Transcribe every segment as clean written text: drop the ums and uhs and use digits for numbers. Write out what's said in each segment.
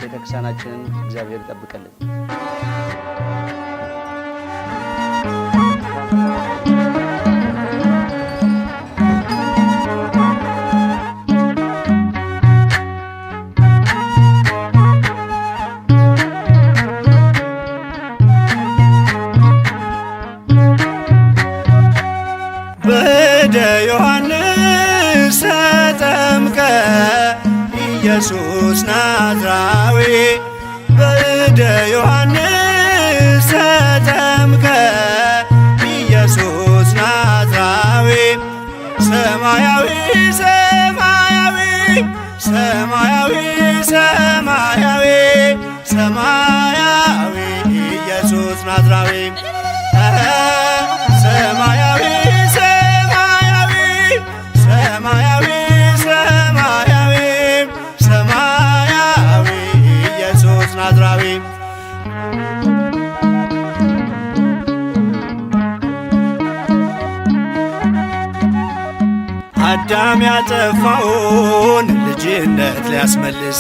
ቤተክርስቲያናችንን እግዚአብሔር ይጠብቅልን። በእደ ዮሐንስ ተጠምቀ ኢየሱስ ናዝራዊ በእደ ዮሐንስ ተጠምቀ ኢየሱስ ናዝራዊ ሰማያዊ ሰማያዊ ሰማያዊ ሰማያዊ ሰማያዊ ኢየሱስ ናዝራዊ ሰማያዊ ሰማያዊ ሰማያዊ ሰማያዊ ሰማያዊ ኢየሱስ ናዝራዊ አዳም ያጠፋውን ልጅነት ሊያስመልስ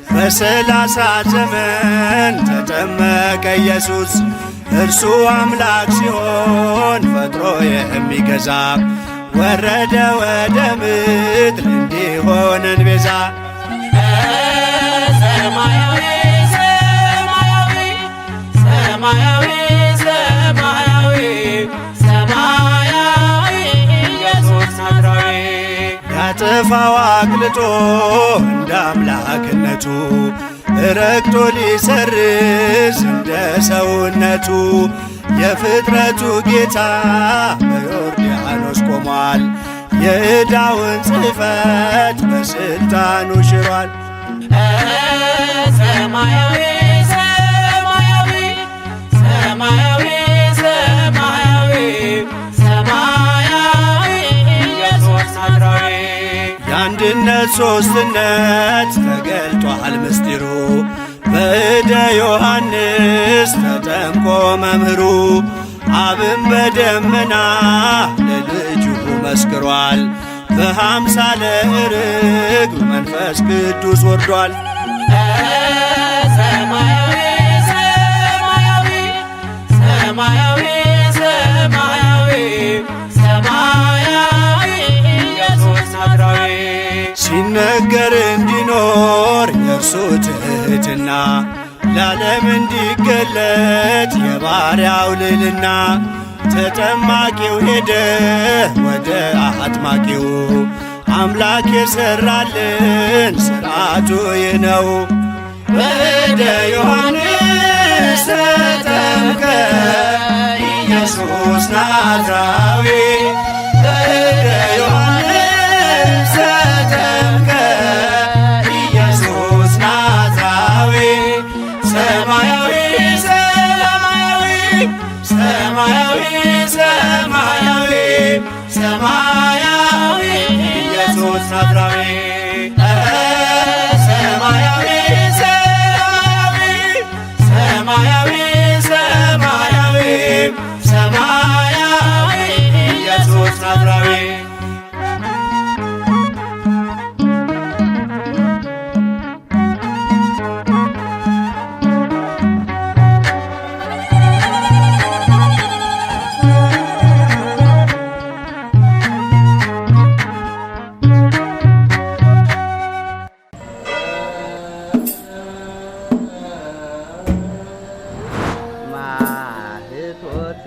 በ30 ዘመን ተጠመቀ ኢየሱስ። እርሱ አምላክ ሲሆን ፈጥሮ የሚገዛ ወረደ ወደ ምድር እንዲሆነን ቤዛ። ሰማያዊ ሰማያዊ ሰማያዊ ሰማያዊ ሰማያዊ ኢየሱስ ናዝራዊ ያጠፋው አቅልጦ እንደ አምላክነቱ ረግጦ ሊሰርዝ እንደ ሰውነቱ የፍጥረቱ ጌታ በዮርዳኖስ ቆሟል። የዕዳውን ጽሕፈት በሥልጣኑ ሽሯል። ሰማያዊ ሰማያዊ ሰማያዊ ሰማያዊ ሰማያዊ ኢየሱስ ናዝራዊ የአንድነት ሦስትነት ተገልጧል ምስጢሩ በእደ ዮሐንስ ተጠምቆ መምህሩ። አብን በደመና ለልጁ መስክሯል። በአምሳለ ርግብ መንፈስ ቅዱስ ወርዷል። ሰማያዊ ሰማያዊ ሰማያዊ ሰማያዊ ሰማያዊ ኢየሱስ ናዝራዊ ሲነገር እንዲኖር የእርሱ ትሕትና ለዓለም እንዲገለጥ የባሪያው ልዕልና። ተጠማቂው ሄደ ወደ አጥማቂው አምላክ የሠራልን ሥርዓቱ ይህ ነው። በእደ ዮሐንስ ተጠምቀ ኢየሱስ ናዝራዊ በእደ ዮሐንስ ተጠምቀ ኢየሱስ ናዝራዊ ሰማያዊ ሰማያዊ ሰማያዊ ሰማያዊ ሰማያዊ ኢየሱስ ናዝራዊ ሰማያዊ ሰማያዊ ሰማያዊ ሰማያዊ ሰማያዊ ኢየሱስ ናዝራዊ ማህቶት